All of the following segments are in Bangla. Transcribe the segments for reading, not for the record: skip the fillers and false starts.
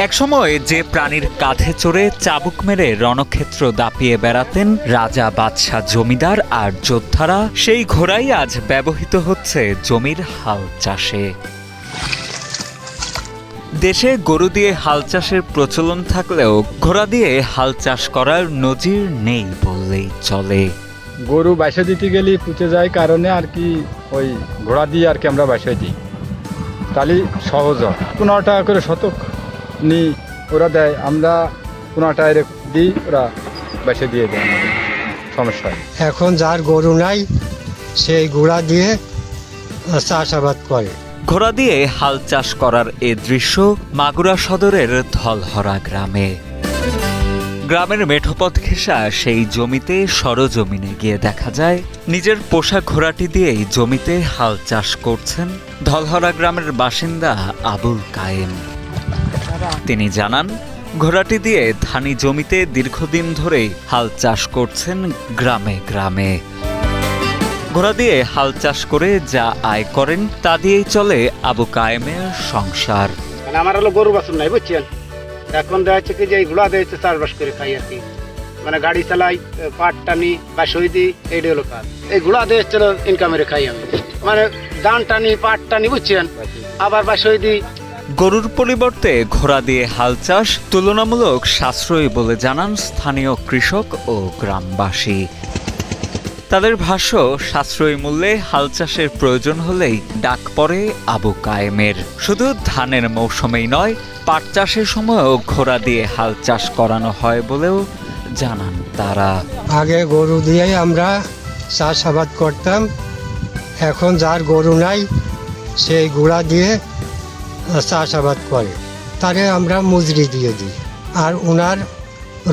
একসময় যে প্রাণীর কাঁধে চড়ে চাবুক মেরে রণক্ষেত্র দাপিয়ে বেড়াতেন রাজা, বাদশাহ, জমিদার আর যোদ্ধারা, সেই ঘোড়াই আজ ব্যবহৃত হচ্ছে জমির হাল চাষে। দেশে গরু দিয়ে হাল চাষের প্রচলন থাকলেও ঘোড়া দিয়ে হাল চাষ করার নজির নেই বললেই চলে। গরু বাইসে দিতে গেলে পুঁতে যায় কারণে আর কি ওই ঘোড়া দিয়ে আর কি আমরা বাইসে দিই, তাহলে সহজ হয়। 15 টাকা করে শতক নি ওরা দেয়, আমরা 15 টাকা দিই, ওরা বাইসে দিয়ে দেয়, আমাদের সমস্যা হয়। এখন যার গরু নাই সেই ঘোড়া দিয়ে চাষাবাদ করে। ঘোড়া দিয়ে হাল চাষ করার এ দৃশ্য মাগুরা সদরের ধলহরা গ্রামে। গ্রামের মেঠোপথ ঘেঁষা সেই জমিতে সরজমিনে গিয়ে দেখা যায় নিজের পোষা ঘোড়াটি দিয়েই জমিতে হাল চাষ করছেন ধলহরা গ্রামের বাসিন্দা আবুল কায়েম। তিনি জানান, ঘোড়াটি দিয়ে ধানি জমিতে দীর্ঘদিন ধরেই হাল চাষ করছেন গ্রামে গ্রামে। ঘোড়া দিয়ে হাল চাষ করে যা আয় করেন তা দিয়েই চলে আবু কায়েমের সংসার। আমার হলো গরু বাছুর নাই, বুঝছেন। এখন দেখা যাচ্ছে কি যে ঘোড়া দিয়ে চাষবাস করে খাই আর কি, মানে গাড়ি চালাই, পাট টানি বা সই দিই, এইটা হলো কাজ। এই ঘোড়া দিয়ে চলো ইনকামের খাই আমি, মানে ধান টানি, পাট টানি, বুঝছেন, আবার বা সই দিই। গরুর পরিবর্তে ঘোড়া দিয়ে হাল চাষ তুলনামূলক সাশ্রয়ী বলে জানান স্থানীয় কৃষক ও গ্রামবাসী। তাদের ভাষ্য, সাশ্রয়ী মূল্যে হাল চাষের প্রয়োজন হলেই ডাক পড়ে আবু কায়েমের। শুধু ধানের মৌসুমেই নয়, পাট চাষের সময়ও ঘোড়া দিয়ে হাল চাষ করানো হয় বলেও জানান তারা। আগে গরু দিয়েই আমরা চাষাবাদ করতাম, এখন যার গরু নাই সেই ঘোড়া দিয়ে চাষাবাদ করে, তারে আমরা মজুরি দিয়ে দিই, আর ওনার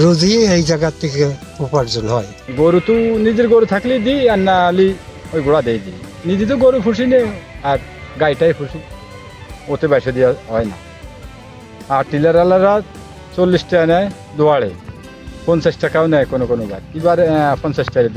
রুজি এই জায়গার থেকে উপার্জন হয়। গরু তো নিজের গরু থাকলে দিই, আর না হলে ওই ঘোড়া দিয়ে দিই। নিজে তো গরু ফুসি নেই, আর গাইটাই ফুসি, ওতে বাইসে দেওয়া হয় না। আর টিলারওয়ালারা 40 টাকা নেয় দোয়ারে, 50 টাকাও নেয় কোনো কোনো বার, এবার 50 টাকা